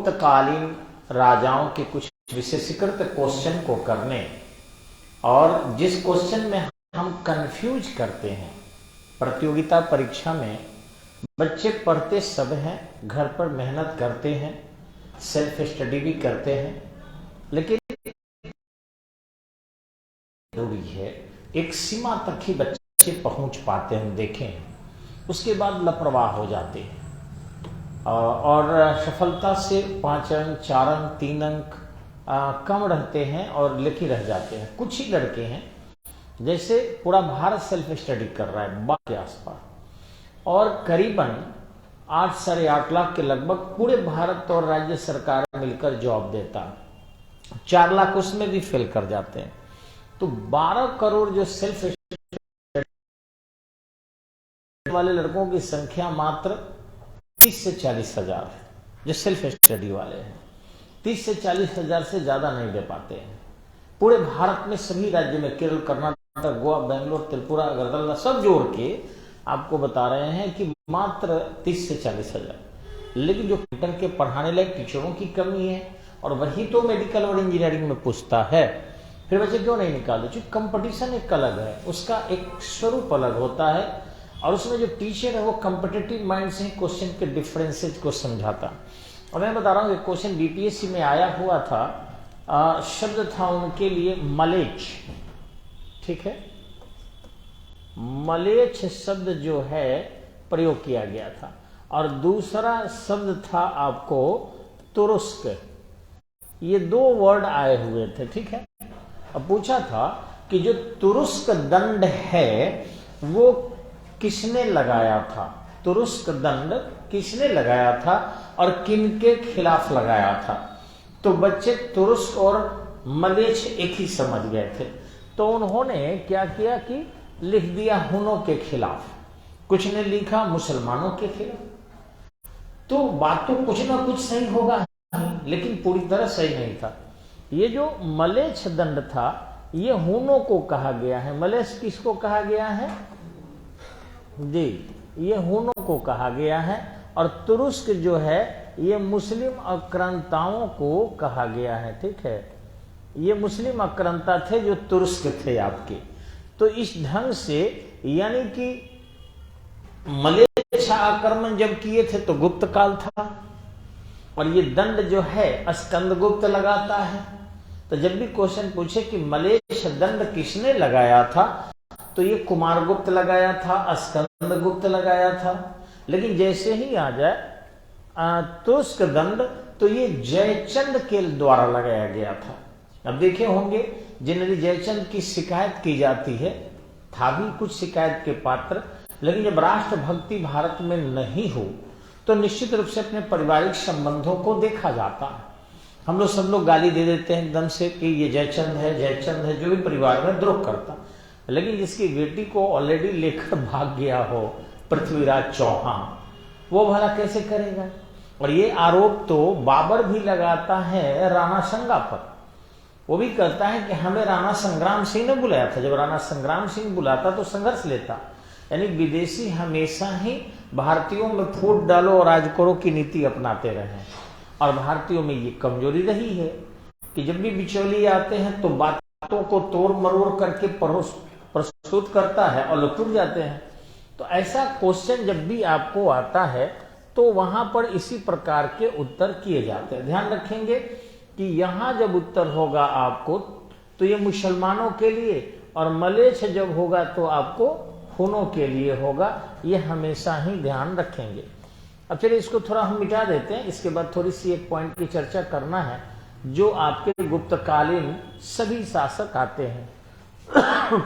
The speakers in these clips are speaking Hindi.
गुप्तकालीन राजाओं के कुछ विशेषीकृत क्वेश्चन को करने, और जिस क्वेश्चन में हम कंफ्यूज करते हैं, प्रतियोगिता परीक्षा में बच्चे पढ़ते सब हैं, घर पर मेहनत करते हैं, सेल्फ स्टडी भी करते हैं, लेकिन जरूरी है एक सीमा तक ही बच्चे पहुंच पाते हैं, देखें, उसके बाद लापरवाह हो जाते हैं और सफलता से 5 अंक 4 अंक 3 अंक कम रहते हैं और लेके रह जाते हैं। कुछ ही लड़के हैं, जैसे पूरा भारत सेल्फ स्टडी कर रहा है 12 के आसपास, और करीबन 8 साढ़े 8 लाख के लगभग पूरे भारत और राज्य सरकार मिलकर जॉब देता है, 4 लाख उसमें भी फेल कर जाते हैं। तो 12 करोड़ जो सेल्फ स्टडी वाले लड़कों की संख्या मात्र 30 से 40 हजार है जो सेल्फ स्टडी वाले हैं। 30 से 40 हजार से ज्यादा नहीं दे पाते हैं। पूरे भारत में सभी राज्य में, केरल, कर्नाटक, गोवा, बेंगलोर, त्रिपुरा, अगरतला सब जोड़ के आपको बता रहे हैं कि मात्र 30 से 40 हजार। लेकिन जो इंटर के पढ़ाने लायक टीचरों की कमी है, और वही तो मेडिकल और इंजीनियरिंग में पूछता है, फिर बच्चे क्यों नहीं निकालते? क्योंकि कंपटीशन एक अलग है, उसका एक स्वरूप अलग होता है, और उसमें जो टीचर है वो कॉम्पिटिटिव माइंड से क्वेश्चन के डिफरेंसेज को समझाता। और मैं बता रहा हूँ कि क्वेश्चन बीपीएससी में आया हुआ था, शब्द था उनके लिए मलेच्छ, ठीक है, मलेच्छ शब्द जो है प्रयोग किया गया था, और दूसरा शब्द था आपको तुरुस्क। ये 2 वर्ड आए हुए थे, ठीक है। अब पूछा था कि जो तुरुस्क दंड है वो किसने लगाया था, तुरुस्क दंड किसने लगाया था और किनके खिलाफ लगाया था। तो बच्चे तुरुस्क और मलेच्छ एक ही समझ गए थे, तो उन्होंने क्या किया कि लिख दिया हुनों के खिलाफ, कुछ ने लिखा मुसलमानों के खिलाफ। तो बात तो कुछ ना कुछ सही होगा, लेकिन पूरी तरह सही नहीं था। ये जो मलेच्छ दंड था ये हुनों को कहा गया है। मलेच्छ किसको कहा गया है जी? ये हुनों को कहा गया है। और तुरुस्क जो है ये मुस्लिम आक्रांताओं को कहा गया है, ठीक है। ये मुस्लिम आक्रांता थे जो तुरुस्क थे आपके। तो इस ढंग से यानी कि मलेच्छ आक्रमण जब किए थे तो गुप्त काल था, और ये दंड जो है स्कंदगुप्त लगाता है। तो जब भी क्वेश्चन पूछे कि मलेच्छ दंड किसने लगाया था, तो ये कुमारगुप्त लगाया था, स्कंदगुप्त लगाया था। लेकिन जैसे ही आ जाए तुरुस्क दंड, तो ये जयचंद के द्वारा लगाया गया था। अब देखे होंगे जनरली जयचंद की शिकायत की जाती है, था भी कुछ शिकायत के पात्र, लेकिन जब राष्ट्रभक्ति भारत में नहीं हो तो निश्चित रूप से अपने पारिवारिक संबंधों को देखा जाता है। हम लोग सब लोग गाली दे देते हैं एकदम से कि ये जयचंद है, जयचंद है, जो भी परिवार में द्रोह करता। लेकिन जिसकी बेटी को ऑलरेडी लेकर भाग गया हो पृथ्वीराज चौहान, वो भला कैसे करेगा? और ये आरोप तो बाबर भी लगाता है राणा संगा पर। वो भी कहता है कि हमें राणा संग्राम सिंह ने बुलाया था, जब राणा संग्राम सिंह बुलाता तो संघर्ष लेता। यानी विदेशी हमेशा ही भारतीयों में फूट डालो और राज करो की नीति अपनाते रहे, और भारतीयों में ये कमजोरी रही है कि जब भी बिचौलिए आते हैं तो बातों को तोड़ मरोड़ करके प्रस्तुत करता है और लोग टूट जाते हैं। तो ऐसा क्वेश्चन जब भी आपको आता है तो वहां पर इसी प्रकार के उत्तर किए जाते हैं। ध्यान रखेंगे कि यहां जब उत्तर होगा आपको तो ये मुसलमानों के लिए, और मलेच्छ जब होगा तो आपको हुनों के लिए होगा। ये हमेशा ही ध्यान रखेंगे। अब चलिए इसको थोड़ा हम मिटा देते हैं, इसके बाद थोड़ी सी एक पॉइंट की चर्चा करना है जो आपके गुप्तकालीन सभी शासक आते हैं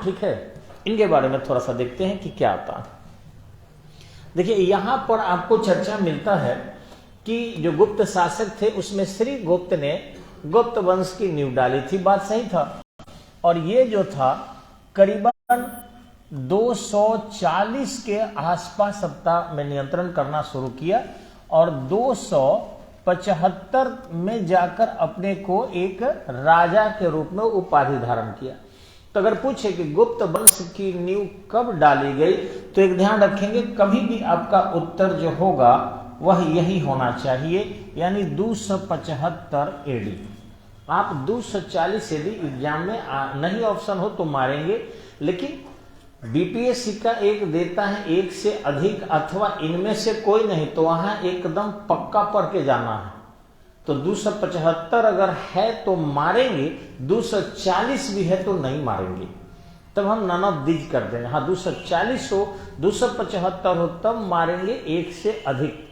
ठीक है, इनके बारे में थोड़ा सा देखते हैं कि क्या आता है। देखिए यहां पर आपको चर्चा मिलता है कि जो गुप्त शासक थे उसमें श्री गुप्त ने गुप्त वंश की नींव डाली थी, बात सही था। और ये जो था करीबन 240 के आसपास सत्ता में नियंत्रण करना शुरू किया, और 275 में जाकर अपने को एक राजा के रूप में उपाधि धारण किया। तो अगर पूछे कि गुप्त वंश की नींव कब डाली गई, तो एक ध्यान रखेंगे, कभी भी आपका उत्तर जो होगा वह यही होना चाहिए। यानी 275 एडी। आप 240 एडी एग्जाम में नहीं ऑप्शन हो तो मारेंगे, लेकिन बीपीएससी का एक देता है 1 से अधिक अथवा इनमें से कोई नहीं, तो वहां एकदम पक्का पढ़ के जाना है। तो 275 अगर है तो मारेंगे, 240 भी है तो नहीं मारेंगे, तब हम नन ऑफ दीज कर देंगे। हाँ 240 हो 275 हो तब मारेंगे 1 से अधिक,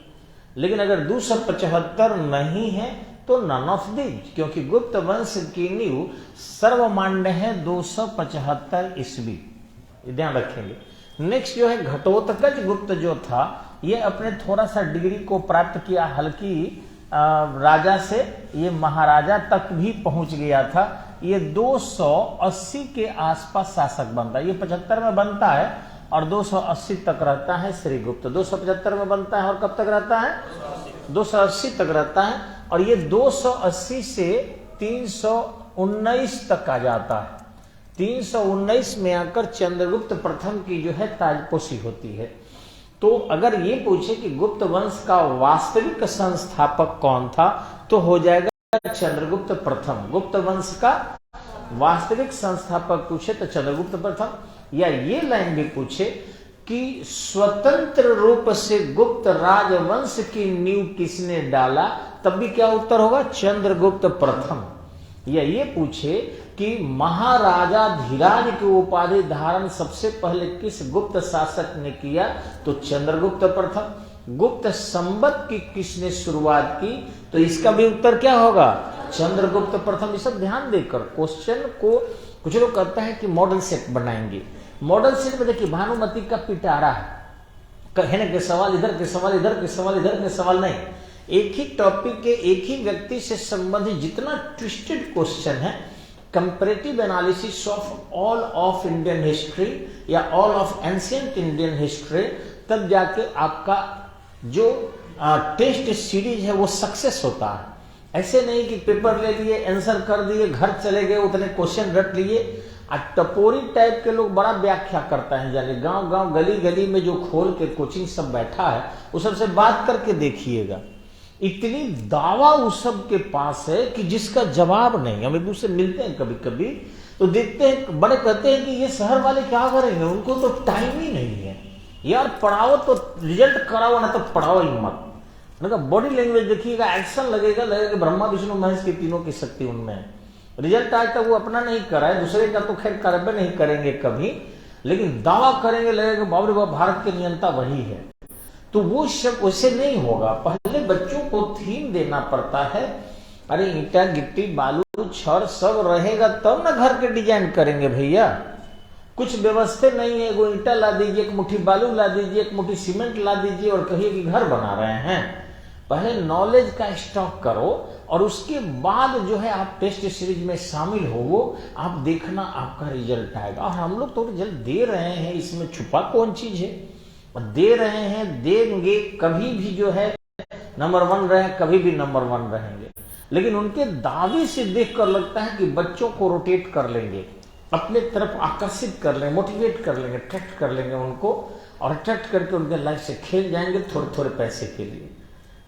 लेकिन अगर 275 नहीं है तो नन ऑफ दीज, क्योंकि गुप्त वंश की नींव सर्वमान्य है 275 ईस्वी, ध्यान रखेंगे। नेक्स्ट जो है घटोत्कच गुप्त जो था, ये अपने थोड़ा सा डिग्री को प्राप्त किया, हल्की राजा से ये महाराजा तक भी पहुंच गया था। ये 280 के आसपास शासक बनता है, ये 75 में बनता है और 280 तक रहता है श्रीगुप्त। 275 में बनता है और कब तक रहता है? 280 तक रहता है, और ये 280 से 319 तक आ जाता है। 319 में आकर चंद्रगुप्त प्रथम की जो है ताजपोशी होती है। तो अगर ये पूछे कि गुप्त वंश का वास्तविक संस्थापक कौन था, तो हो जाएगा चंद्रगुप्त प्रथम। गुप्त वंश का वास्तविक संस्थापक पूछे तो चंद्रगुप्त प्रथम, या ये लाइन भी पूछे कि स्वतंत्र रूप से गुप्त राजवंश की नींव किसने डाला, तब भी क्या उत्तर होगा? चंद्रगुप्त प्रथम। या ये पूछे कि महाराजा धीराज की उपाधि धारण सबसे पहले किस गुप्त शासक ने किया, तो चंद्रगुप्त प्रथम। गुप्त संवत की किसने शुरुआत की, तो इसका भी उत्तर क्या होगा? चंद्रगुप्त प्रथम। ये सब ध्यान देकर क्वेश्चन को कुछ लोग कहते हैं कि मॉडल सेट बनाएंगे। मॉडल सेट में देखिए भानुमति का पिटारा है, कहने के सवाल इधर के सवाल इधर के सवाल इधर के सवाल नहीं, एक ही टॉपिक के एक ही व्यक्ति से संबंधित जितना ट्विस्टेड क्वेश्चन है, comparative analysis of all of Indian history या all of ancient Indian history, तब जाके आपका जो टेस्ट सीरीज है वो सक्सेस होता है। ऐसे नहीं कि पेपर ले लिए, आंसर कर दिए, घर चले गए, उतने क्वेश्चन रट लिए। टपोरी टाइप के लोग बड़ा व्याख्या करता है, जाने गांव गांव गली गली में जो खोल के कोचिंग सब बैठा है, उस सबसे बात करके देखिएगा। इतनी दावा उस सब के पास है कि जिसका जवाब नहीं। हम एक दूसरे मिलते हैं कभी कभी तो देखते हैं, बड़े कहते हैं कि ये शहर वाले क्या करेंगे, उनको तो टाइम ही नहीं है यार, पढ़ाओ तो रिजल्ट कराओ ना तो पढ़ाओ ही मत। बॉडी लैंग्वेज देखिएगा, एक्शन लगेगा ब्रह्मा विष्णु महेश की तीनों की शक्ति उनमें है। रिजल्ट आज तक वो अपना नहीं करा है, दूसरे का तो खैर कर्तव्य नहीं करेंगे कभी, लेकिन दावा करेंगे लगेगा बाप रे बाप भारत के नियंता वही है। तो वो सब वैसे नहीं होगा। पहले बच्चों को थीम देना पड़ता है। अरे ईंटा गिट्टी बालू छड़ सब रहेगा तब ना घर के डिजाइन करेंगे भैया। कुछ व्यवस्था नहीं है, वो ईंटा ला दीजिए, एक मुट्ठी बालू ला दीजिए, एक मुट्ठी सीमेंट ला दीजिए और कहिए कि घर बना रहे हैं। पहले नॉलेज का स्टॉक करो और उसके बाद जो है आप टेस्ट सीरीज में शामिल हो, आप देखना आपका रिजल्ट आएगा। और हम लोग तो रिजल्ट दे रहे हैं, इसमें छुपा कौन चीज है? दे रहे हैं, देंगे, कभी भी जो है नंबर 1 रहे, कभी भी नंबर 1 रहेंगे। लेकिन उनके दावे से देखकर लगता है कि बच्चों को रोटेट कर लेंगे, अपने तरफ आकर्षित कर लेंगे, मोटिवेट कर लेंगे, अट्रैक्ट कर लेंगे उनको, और अट्रैक्ट करके उनके लाइफ से खेल जाएंगे थोड़े थोड़े पैसे के लिए।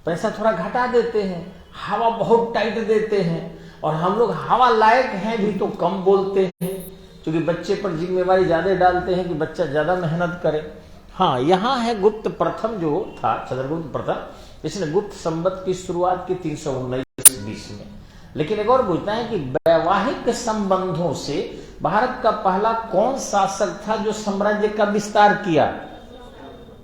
पैसा थोड़ा घटा देते हैं, हवा बहुत टाइट देते हैं, और हम लोग हवा लायक हैं भी तो कम बोलते हैं, क्योंकि बच्चे पर जिम्मेवारी ज्यादा डालते हैं कि बच्चा ज्यादा मेहनत करे। हाँ, यहाँ है गुप्त प्रथम जो था, चंद्रगुप्त प्रथम, इसने गुप्त संवत की शुरुआत की 319 में। लेकिन एक और पूछता है कि वैवाहिक संबंधों से भारत का पहला कौन शासक था जो साम्राज्य का विस्तार किया?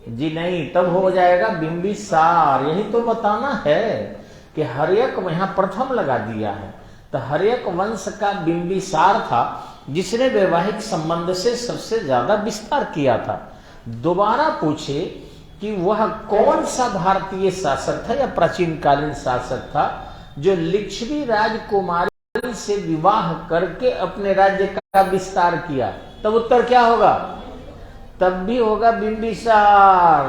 जी नहीं, तब हो जाएगा बिंबिसार। यही तो बताना है कि हर्यक यहाँ प्रथम लगा दिया है। तो हर्यक वंश का बिंबिसार था जिसने वैवाहिक संबंध से सबसे ज्यादा विस्तार किया था। दोबारा पूछे कि वह कौन सा भारतीय शासक था या प्राचीन कालीन शासक था जो लिच्छवी राजकुमारी से विवाह करके अपने राज्य का विस्तार किया, तब उत्तर क्या होगा? तब भी होगा बिंबिसार।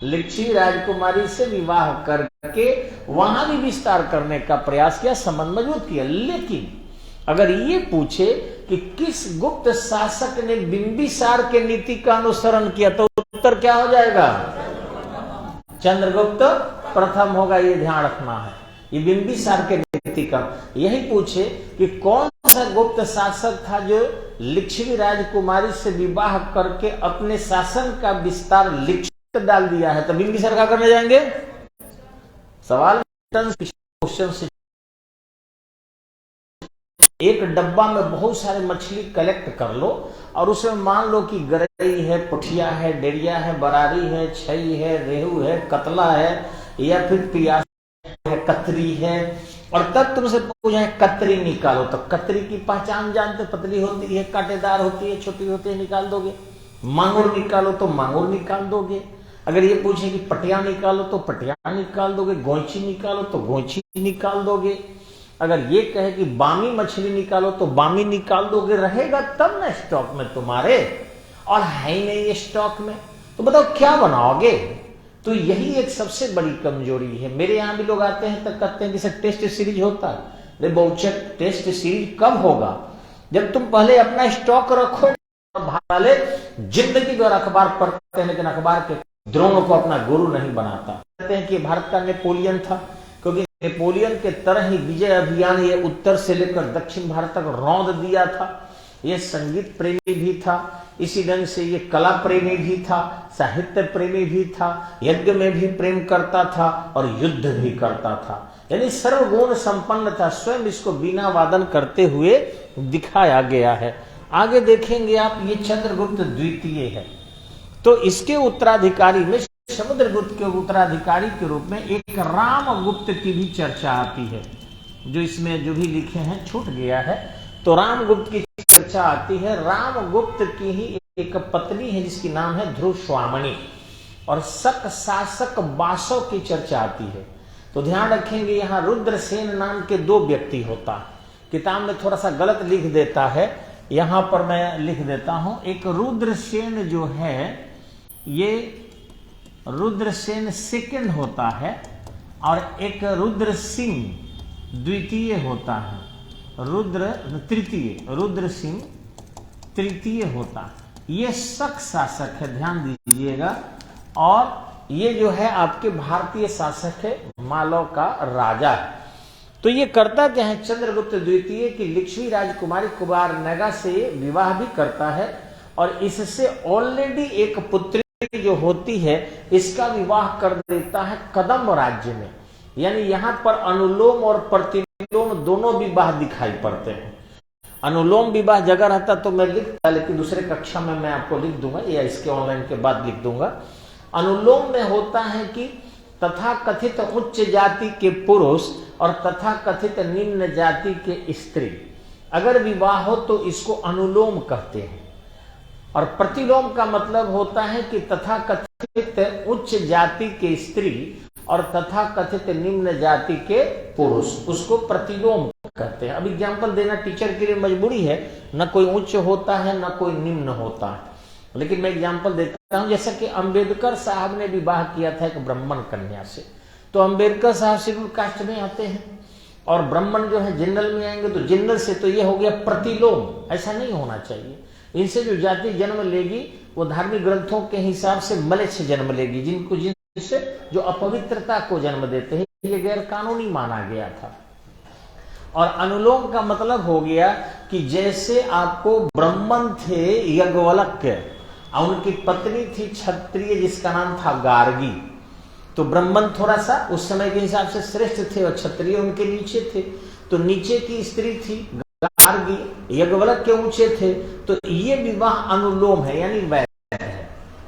लिच्छवी राजकुमारी से विवाह करके वहां भी विस्तार करने का प्रयास किया, संबंध मजबूत किया। लेकिन अगर ये पूछे कि किस गुप्त शासक ने बिंबिसार के नीति का अनुसरण किया, तो उत्तर क्या हो जाएगा? चंद्रगुप्त प्रथम होगा, ये ध्यान रखना है। ये बिंबिसार के व्यक्तिक्रम यही पूछे कि कौन सा गुप्त शासक था जो लिच्छवी राजकुमारी से विवाह करके अपने शासन का विस्तार लिखित डाल दिया है। तो बिंबिसार क्या करने जाएंगे? सवाल क्वेश्चन से एक डब्बा में बहुत सारे मछली कलेक्ट कर लो और उसमें मान लो कि गरई है, पुठिया है, डेरिया है, बरारी है, छई है, रेहू है, कतला है, या फिर पियास है, कतरी है, और तब तुमसे पूछा है कतरी निकालो, तो कतरी की पहचान जानते, पतली होती है, कांटेदार होती है, छोटी होती है, निकाल दोगे। मांगुर निकालो तो मांगुर निकाल दोगे। अगर ये पूछे कि पटिया निकालो तो पटिया निकाल दोगे, गोंची निकालो तो गोंची निकाल दोगे। अगर ये कहे कि बामी मछली निकालो तो बामी निकाल दोगे। रहेगा तब ना स्टॉक में तुम्हारे, और है ही नहीं ये स्टॉक में, तो बताओ क्या बनाओगे? तो यही एक सबसे बड़ी कमजोरी है। मेरे यहां भी लोग आते हैं तो कहते हैं कि सर टेस्ट सीरीज होता है। अरे बहुचक, टेस्ट सीरीज कब होगा? जब तुम पहले अपना स्टॉक रखो। वाले जिंदगी भर अखबार पढ़ते हैं लेकिन अखबार के द्रोण को अपना गुरु नहीं बनाता। कहते हैं कि भारत का नेपोलियन था, क्योंकि नेपोलियन के तरह ही विजय अभियान ये उत्तर से लेकर दक्षिण भारत तक रौंद दिया था। ये संगीत प्रेमी भी था, इसी ढंग से ये कला प्रेमी भी था, साहित्य प्रेमी भी था, यज्ञ में भी प्रेम करता था और युद्ध भी करता था, यानी सर्वगुण संपन्न था। स्वयं इसको बीना वादन करते हुए दिखाया गया है। आगे देखेंगे आप, ये चंद्रगुप्त द्वितीय है। तो इसके उत्तराधिकारी में, समुद्रगुप्त के उत्तराधिकारी के रूप में एक रामगुप्त की भी चर्चा आती है। जो इसमें जो भी लिखे हैं छूट गया है, तो रामगुप्त की चर्चा आती है। रामगुप्त की ही एक पत्नी है जिसकी नाम है ध्रुवस्वामिनी, और शक शासक बासव की चर्चा आती है। तो ध्यान रखेंगे, यहाँ रुद्रसेन नाम के दो व्यक्ति होता है। किताब में थोड़ा सा गलत लिख देता है, यहां पर मैं लिख देता हूं। एक रुद्रसेन जो है, ये रुद्रसेन सेकंड होता है, और एक रुद्र सिंह द्वितीय होता है। रुद्र सिंह तृतीय होता है। ये शक शासक है, ध्यान दीजिएगा। और ये जो है आपके भारतीय शासक है, मालव का राजा है। तो ये करता क्या है, चंद्रगुप्त द्वितीय की लिच्छवी राजकुमारी कुमारनेगा से विवाह भी करता है, और इससे ऑलरेडी एक पुत्री जो होती है इसका विवाह कर देता है कदम्ब राज्य में। यानी यहां पर अनुलोम और प्रतिलोम दोनों विवाह दिखाई पड़ते हैं। अनुलोम विवाह जगह रहता तो मैं लिखता, लेकिन दूसरे कक्षा में मैं आपको लिख दूंगा, या इसके ऑनलाइन के बाद लिख दूंगा। अनुलोम में होता है कि तथा कथित उच्च जाति के पुरुष और तथा कथित निम्न जाति के स्त्री अगर विवाह हो तो इसको अनुलोम कहते हैं। और प्रतिलोम का मतलब होता है कि तथा कथित उच्च जाति के स्त्री और तथा कथित निम्न जाति के पुरुष, उसको प्रतिलोम कहते हैं। अब एग्जाम्पल देना टीचर के लिए मजबूरी है, न कोई उच्च होता है न कोई निम्न होता है, लेकिन मैं एग्जाम्पल देता हूं। जैसा कि अंबेडकर साहब ने विवाह किया था एक ब्राह्मण कन्या से, तो अंबेडकर साहब शेड्यूल कास्ट में आते हैं, और ब्राह्मण जो है जनरल में आएंगे, तो जनरल से तो ये हो गया प्रतिलोम। ऐसा नहीं होना चाहिए। इनसे जो जाति जन्म लेगी वो धार्मिक ग्रंथों के हिसाब से मलेच्छ जन्म लेगी, जिनसे जो अपवित्रता को जन्म देते हैं, ये गैर कानूनी माना गया था। और अनुलोम का मतलब हो गया कि जैसे आपको ब्राह्मण थे यज्ञवल्क्य, और उनकी पत्नी थी क्षत्रिय जिसका नाम था गार्गी, तो ब्राह्मण थोड़ा सा उस समय के हिसाब से श्रेष्ठ थे और क्षत्रिय उनके नीचे थे। तो नीचे की स्त्री थी गार्गी, यज्ञवल्क्य के ऊंचे थे, तो ये विवाह अनुलोम है, यानी वैध है।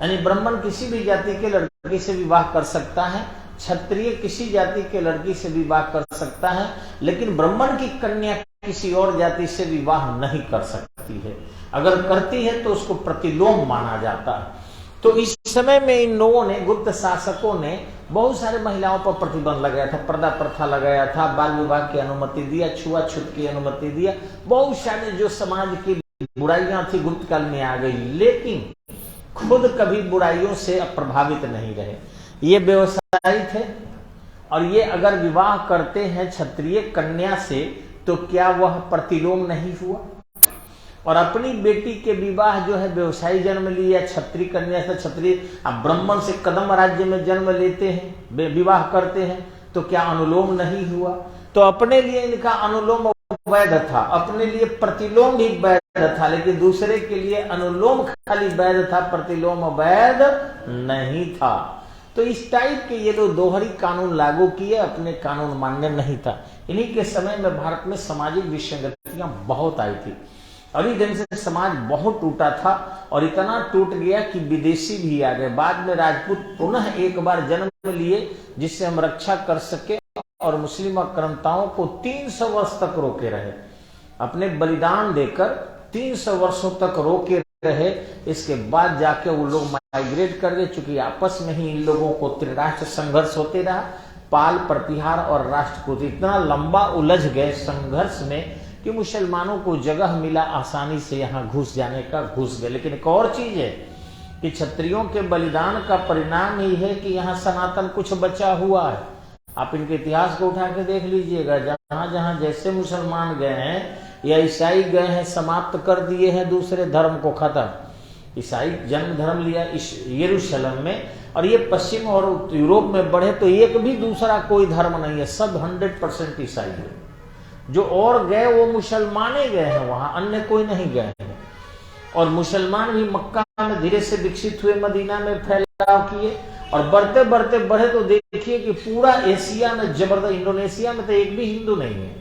यानी ब्राह्मण किसी भी जाति के लड़की से विवाह कर सकता है, क्षत्रिय किसी जाति के लड़की से विवाह कर सकता है, लेकिन ब्राह्मण की कन्या किसी और जाति से विवाह नहीं कर सकती है। अगर करती है तो उसको प्रतिलोम माना जाता है। तो इस समय में इन लोगों ने, गुप्त शासकों ने बहुत सारे महिलाओं पर प्रतिबंध लगाया था, पर्दा प्रथा लगाया था, बाल विवाह की अनुमति दिया, छुआछूत की अनुमति दिया, बहुत सारे जो समाज की बुराइयां थी गुप्त काल में आ गई, लेकिन खुद कभी बुराइयों से प्रभावित नहीं रहे। ये व्यवसायी थे, और ये अगर विवाह करते हैं क्षत्रिय कन्या से तो क्या वह प्रतिलोम नहीं हुआ? और अपनी बेटी के विवाह जो है व्यवसायी जन्म लिया, क्षत्रिय कन्या से क्षत्रिय, अब ब्राह्मण से कदम राज्य में जन्म लेते हैं, विवाह करते हैं, तो क्या अनुलोम नहीं हुआ? तो अपने लिए इनका अनुलोम वैध था, अपने लिए प्रतिलोम भी वैध था, लेकिन दूसरे के लिए अनुलोम खाली वैध था, प्रतिलोम वैध नहीं था। तो इस टाइप के ये लोग दोहरी कानून लागू किए, अपने कानून मान्य नहीं था। इन्हीं के समय में भारत में सामाजिक विसंगतियां बहुत आई थी और इस ढंग से समाज बहुत टूटा था और इतना टूट गया कि विदेशी भी आ गए। बाद में राजपूत पुनः एक बार जन्म लिए जिससे हम रक्षा कर सके और मुस्लिम आक्रांताओं को 300 वर्ष तक रोके रहे, अपने बलिदान देकर 300 वर्षों तक रोके रहे। इसके बाद जाके वो लोग माइग्रेट कर गए, चूंकि आपस में ही इन लोगों को त्रिराष्ट्र संघर्ष होते रहा। पाल, प्रतिहार और राष्ट्रकूट इतना लंबा उलझ गए संघर्ष में कि मुसलमानों को जगह मिला आसानी से यहाँ घुस जाने का, घुस गए। लेकिन एक और चीज है कि क्षत्रियों के बलिदान का परिणाम ही है कि यहाँ सनातन कुछ बचा हुआ है। आप इनके इतिहास को उठा के देख लीजिएगा, जहां जहां जैसे मुसलमान गए हैं या ईसाई गए हैं, समाप्त कर दिए हैं दूसरे धर्म को, खत्म। ईसाई जन्म धर्म लिया यरूशलेम में और ये पश्चिम और यूरोप में बढ़े तो एक भी दूसरा कोई धर्म नहीं है, सब 100% ईसाई है। जो और गए वो मुसलमाने गए हैं वहां, अन्य कोई नहीं गए हैं। और मुसलमान भी मक्का में धीरे से विकसित हुए, मदीना में फैलाव किए और बढ़ते बढ़ते बढ़े तो देखिए कि पूरा एशिया में जबरदस्त, इंडोनेशिया में तो एक भी हिंदू नहीं है।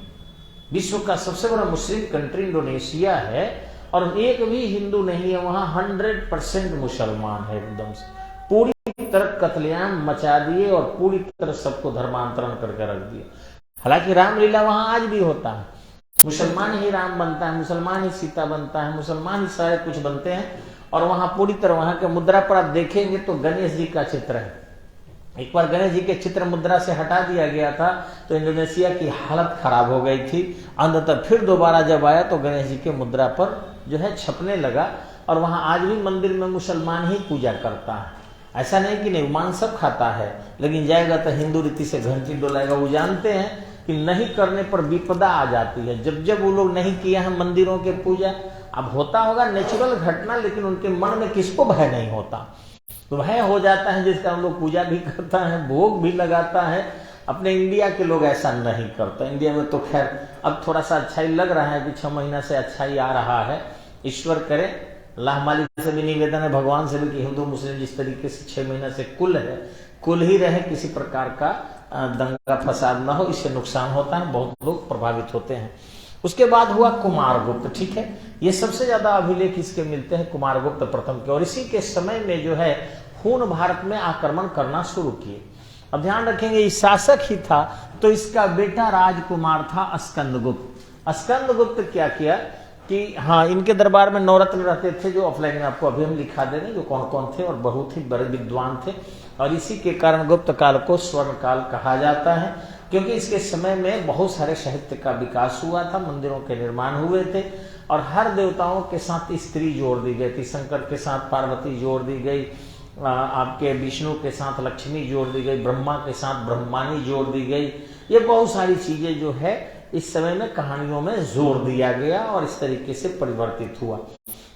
विश्व का सबसे बड़ा मुस्लिम कंट्री इंडोनेशिया है और एक भी हिंदू नहीं है वहां, 100% मुसलमान है एकदम से। पूरी तरह कत्लेआम मचा दिए और पूरी तरह सबको धर्मांतरण करके रख दिए। हालांकि रामलीला वहां आज भी होता है, मुसलमान ही राम बनता है, मुसलमान ही सीता बनता है, मुसलमान ही सारे कुछ बनते हैं। और वहां पूरी तरह वहां के मुद्रा पर आप देखेंगे तो गणेश जी का चित्र है। एक बार गणेश जी के चित्र मुद्रा से हटा दिया गया था तो इंडोनेशिया की हालत खराब हो गई थी। अंततः फिर दोबारा जब आया तो गणेश जी के मुद्रा पर जो है छपने लगा और वहां आज भी मंदिर में मुसलमान ही पूजा करता है। ऐसा नहीं कि नहीं, मांस सब खाता है, लेकिन जाएगा तो हिंदू रीति से घंटी डोलाएगा। वो जानते हैं कि नहीं करने पर विपदा आ जाती है। जब जब वो लोग नहीं किया है मंदिरों के पूजा, अब होता होगा नेचुरल घटना, लेकिन उनके मन में किसको भय नहीं होता, तो भय हो जाता है जिसका हम लोग पूजा भी करता है, भोग भी लगाता है। अपने इंडिया के लोग ऐसा नहीं करते। इंडिया में तो खैर अब थोड़ा सा अच्छाई लग रहा है कि 6 महीना से अच्छाई आ रहा है, ईश्वर करे। अल्लाह मालिक से भी निवेदन है, भगवान से भी कि हिंदू मुस्लिम जिस तरीके से 6 महीना से कुल है, कुल ही रहे, किसी प्रकार का दंगा फसाद ना हो, इससे नुकसान होता है, बहुत लोग प्रभावित होते हैं। उसके बाद हुआ कुमारगुप्त, ठीक है। ये सबसे ज्यादा अभिलेख इसके मिलते हैं कुमारगुप्त प्रथम के, और इसी के समय में जो है खून भारत में आक्रमण करना शुरू किए। अब ध्यान रखेंगे ये शासक ही था तो इसका बेटा राजकुमार था स्कंदगुप्त। स्कंदगुप्त क्या किया कि हाँ, इनके दरबार में नवरत्न रहते थे, जो ऑफलाइन में आपको अभी हम लिखा दे रहे, जो कौन कौन थे और बहुत ही बड़े विद्वान थे। और इसी के कारण गुप्त काल को स्वर्ण काल कहा जाता है, क्योंकि इसके समय में बहुत सारे साहित्य का विकास हुआ था, मंदिरों के निर्माण हुए थे और हर देवताओं के साथ स्त्री जोड़ दी गई थी। शंकर के साथ पार्वती जोड़ दी गई, आपके विष्णु के साथ लक्ष्मी जोड़ दी गई, ब्रह्मा के साथ ब्रह्मानी जोड़ दी गई। ये बहुत सारी चीजें जो है इस समय में कहानियों में जोड़ दिया गया और इस तरीके से परिवर्तित हुआ।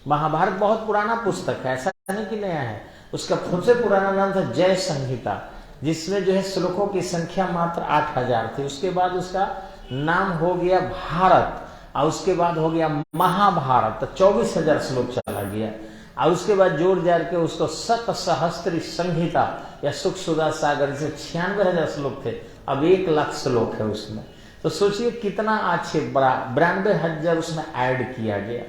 महाभारत बहुत पुराना पुस्तक है, ऐसा नहीं कि नया है। उसका सबसे पुराना नाम था जय संहिता, जिसमें जो है श्लोकों की संख्या मात्र 8000 थी। उसके बाद उसका नाम हो गया भारत और उसके बाद हो गया महाभारत, तो 24000 श्लोक चला गया। और उसके बाद जोड़ जाड़ के उसको सत सहस्त्र संहिता या सुख सुधा सागर से 96000 श्लोक थे, अब 1 लाख श्लोक है उसमें। तो सोचिए कितना अच्छे, बड़ा 92,000 उसमें ऐड किया गया।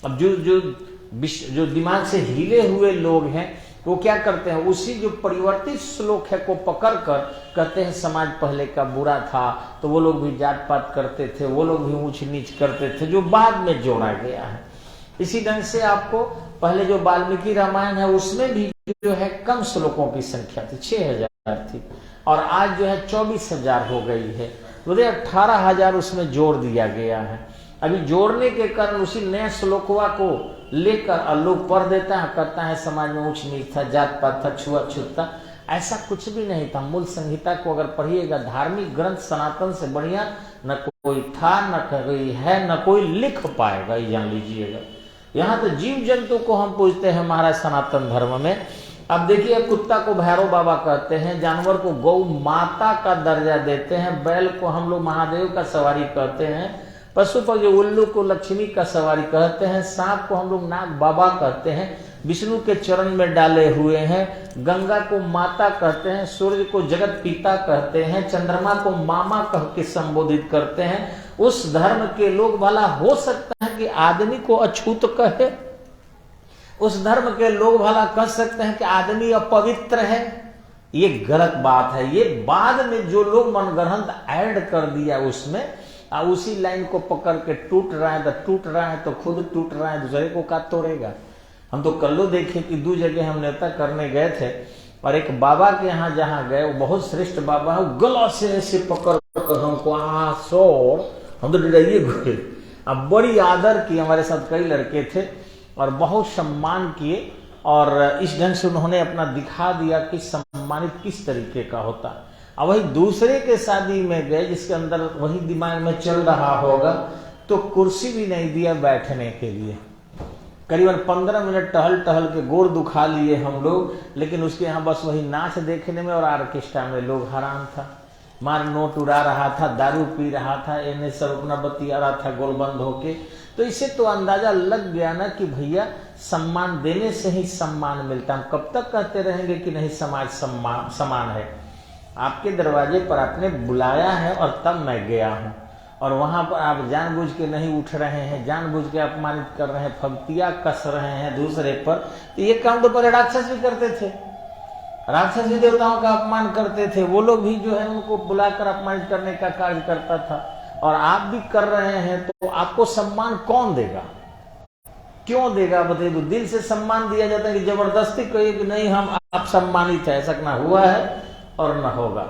अब जो दिमाग से हिले हुए लोग हैं वो क्या करते हैं, उसी जो परिवर्तित श्लोक है को पकड़ कर कहते हैं समाज पहले का बुरा था, तो वो लोग भी जात पात करते थे, वो लोग भी ऊंच नीच करते थे, जो बाद में जोड़ा गया है। इसी ढंग से आपको पहले जो वाल्मीकि रामायण है उसमें भी जो है कम श्लोकों की संख्या थी, 6000 थी, और आज जो है 24000 हो गई है। तो 18,000 उसमें जोड़ दिया गया है। अभी जोड़ने के कारण उसी नए श्लोकवा को लेकर लोग पढ़ देता है, कहता है समाज में ऊंच नीच था, जात पात था, छुआछूत था। ऐसा कुछ भी नहीं था। मूल संहिता को अगर पढ़िएगा, धार्मिक ग्रंथ सनातन से बढ़िया न कोई था, न कोई है, न कोई लिख पाएगा, ये जान लीजिएगा। यहाँ तो जीव जंतु को हम पूजते हैं महाराज सनातन धर्म में। अब देखिए, कुत्ता को भैरव बाबा कहते हैं, जानवर को गौ माता का दर्जा देते हैं, बैल को हम लोग महादेव का सवारी कहते हैं, पशु पक्षी उल्लू को लक्ष्मी का सवारी कहते हैं, सांप को हम लोग नाग बाबा कहते हैं, विष्णु के चरण में डाले हुए हैं, गंगा को माता कहते हैं, सूर्य को जगत पिता कहते हैं, चंद्रमा को मामा कह के संबोधित करते हैं। उस धर्म के लोग भला हो सकता है कि आदमी को अछूत कहे? उस धर्म के लोग भला कह सकते हैं कि आदमी अपवित्र है? ये गलत बात है। ये बाद में जो लोग मनगढ़ंत ऐड कर दिया उसमें, उसी लाइन को पकड़ के टूट रहा है तो टूट रहा है, तो खुद टूट रहा है, दूसरे को का तोड़ेगा। हम तो कल्लो देखे कि 2 जगह हम नेता करने गए थे और एक बाबा के यहाँ जहाँ गए, वो बहुत श्रेष्ठ बाबा है, गला से ऐसे पकड़ कर हमको सोड़, हम तो डराइए गए। अब बड़ी आदर की, हमारे साथ कई लड़के थे और बहुत सम्मान किए और इस ढंग से उन्होंने अपना दिखा दिया कि सम्मानित किस तरीके का होता है। अब वही दूसरे के शादी में गए जिसके अंदर वही दिमाग में चल रहा होगा, तो कुर्सी भी नहीं दिया बैठने के लिए। करीबन 15 मिनट टहल टहल के गोर दुखा लिए हम लोग, लेकिन उसके यहाँ बस वही नाच देखने में और ऑर्केस्ट्रा में लोग हैरान था। मार नोट उड़ा रहा था, दारू पी रहा था, इन्हें सब अपना बतिया रहा था गोलबंद होके। तो इससे तो अंदाजा लग गया ना कि भैया सम्मान देने से ही सम्मान मिलता। हम कब तक कहते रहेंगे कि नहीं समाज समान है? आपके दरवाजे पर आपने बुलाया है और तब मैं गया हूँ, और वहां पर आप जानबूझ के नहीं उठ रहे हैं, जानबूझ के अपमानित कर रहे हैं, फब्तियां कस रहे हैं दूसरे पर। तो ये काम तो पहले राक्षस भी करते थे, राक्षस भी देवताओं का अपमान करते थे। वो लोग भी जो है उनको बुलाकर अपमानित करने का कार्य करता था, और आप भी कर रहे हैं। तो आपको सम्मान कौन देगा? क्यों देगा बताइए? तो दिल से सम्मान दिया जाता है कि जबरदस्ती कहिए कि नहीं हम आप सम्मानित है, ऐसा ना हुआ है और न होगा।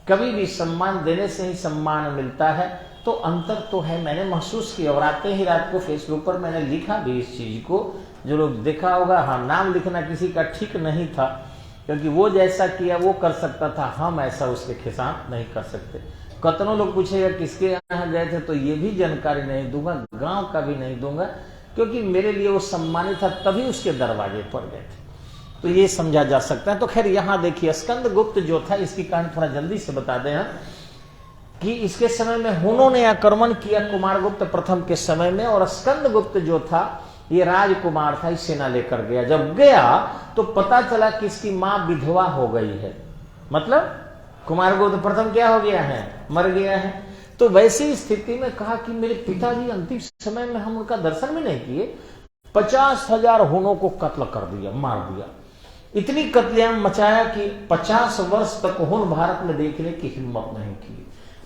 कभी भी सम्मान देने से ही सम्मान मिलता है। तो अंतर तो है, मैंने महसूस किया। और आते ही रात को फेसबुक पर मैंने लिखा भी इस चीज को, जो लोग देखा होगा। हाँ, नाम लिखना किसी का ठीक नहीं था, क्योंकि वो जैसा किया वो कर सकता था, हम ऐसा उसके खिलाफ नहीं कर सकते। कतनों लोग पूछेगा किसके यहाँ गए थे, तो ये भी जानकारी नहीं दूंगा, गांव का भी नहीं दूंगा, क्योंकि मेरे लिए वो सम्मानित था, तभी उसके दरवाजे पर गए थे। तो ये समझा जा सकता है। तो खैर यहाँ देखिए, स्कंदगुप्त जो था, इसकी कहानी थोड़ा जल्दी से बता दें हम, कि इसके समय में हुनों ने आक्रमण किया कुमारगुप्त प्रथम के समय में, और स्कंदगुप्त जो था ये राजकुमार था, इस सेना लेकर गया। जब गया तो पता चला कि इसकी माँ विधवा हो गई है, मतलब कुमारगुप्त प्रथम क्या हो गया है, मर गया है। तो वैसी स्थिति में कहा कि मेरे पिताजी अंतिम समय में हम उनका दर्शन भी नहीं किए, 50,000 हुनों को कत्ल कर दिया, मार दिया। इतनी कत्लेआम मचाया कि 50 वर्ष तक हुन भारत में देखने की हिम्मत नहीं की।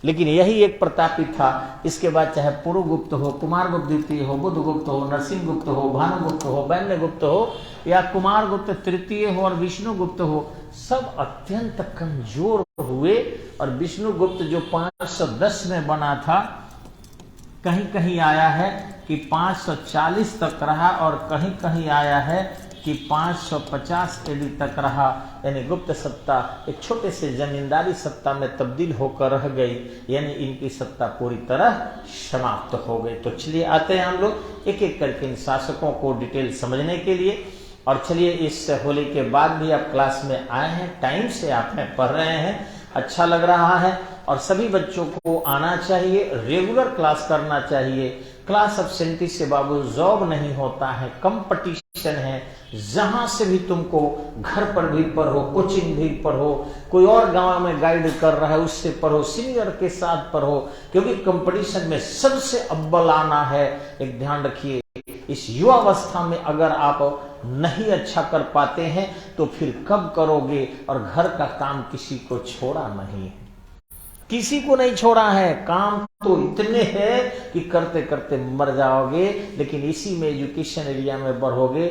लेकिन यही एक प्रतापी था। इसके बाद चाहे पुरुगुप्त हो, कुमारगुप्त द्वितीय हो, बुधगुप्त हो, नरसिंहगुप्त हो, भानुगुप्त हो, वैन्यगुप्त हो, या कुमारगुप्त तृतीय हो और विष्णुगुप्त हो, सब अत्यंत कमजोर हुए। और विष्णुगुप्त जो 510 में बना था, कहीं कहीं आया है कि 540 तक रहा, और कहीं कहीं आया है कि 550 एडी तक रहा। यानी गुप्त सत्ता एक छोटे से जमींदारी सत्ता में तब्दील होकर रह गई, यानी इनकी सत्ता पूरी तरह समाप्त हो गई। तो चलिए आते हैं हम लोग एक एक करके इन शासकों को डिटेल समझने के लिए। और चलिए, इस होली के बाद भी आप क्लास में आए हैं, टाइम से आप में पढ़ रहे हैं, अच्छा लग रहा है। और सभी बच्चों को आना चाहिए, रेगुलर क्लास करना चाहिए। क्लास एब्सेंटी से बाबू जॉब नहीं होता है, कंपटीशन है। जहां से भी तुमको, घर पर भी पढ़ो, कोचिंग भी पढ़ो, कोई और गांव में गाइड कर रहा है उससे पढ़ो, सीनियर के साथ पढ़ो, क्योंकि कंपटीशन में सबसे अव्वल आना है। एक ध्यान रखिए, इस युवावस्था में अगर आप नहीं अच्छा कर पाते हैं तो फिर कब करोगे? और घर का काम किसी को छोड़ा नहीं, किसी को नहीं छोड़ा है। काम तो इतने हैं कि करते करते मर जाओगे, लेकिन इसी में एजुकेशन एरिया में बढ़ोगे